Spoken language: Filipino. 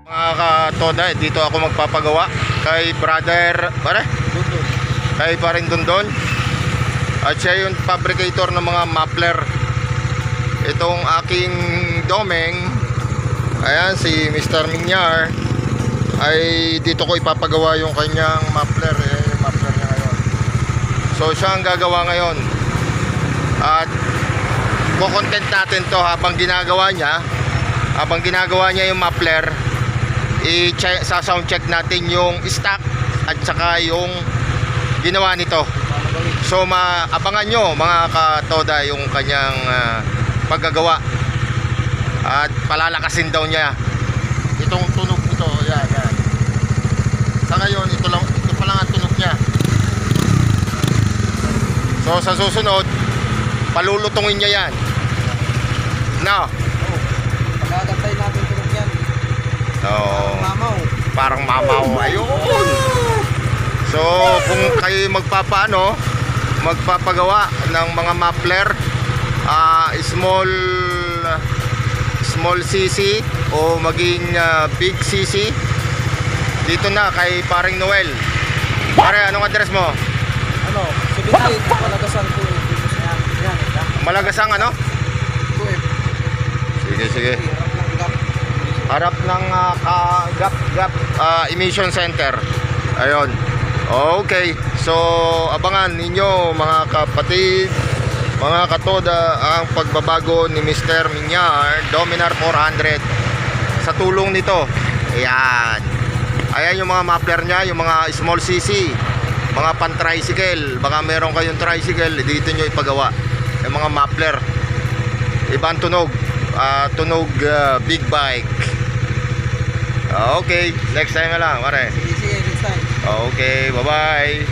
Mga katoda, dito ako magpapagawa kay brother, kay paring Dondon. At siya yung fabricator ng mga muffler. Itong aking domeng, ayan, si Mr. Minyar, ay dito ko ipapagawa yung kanyang muffler. Yung muffler niya ngayon. So siya ang gagawa ngayon. At kukontent natin to habang ginagawa niya yung muffler. Sa sound check natin yung stock at saka yung ginawa nito. So maabangan nyo mga katoda yung kanyang paggagawa. At palalakasin daw niya itong tunog nito. Yan. Sa ngayon ito pa lang ang tunog niya. So sa susunod palulutungin niya yan. Now pagkagantay natin tunog yan. Parang mamaw. Ayun. So kung kayo magpapagawa ng mga muffler, small cc o maging big cc, dito na kay paring Noel. Pare, anong address mo? 78 Malagasan 2F. Malagasang ano? 2F. Sige. Harap ng gap emission center. Ayun. Okay. So abangan ninyo mga kapatid, mga katoda, ang pagbabago ni Mr. Minyar Dominar 400 sa tulong nito. Ayan yung mga muffler niya, yung mga small cc, mga pan tricycle. Baka meron kayong tricycle, dito nyo ipagawa yung mga muffler. Ibang tunog, big bike. Okay, next time na lang, pare. Sige, next time. Okay, bye-bye.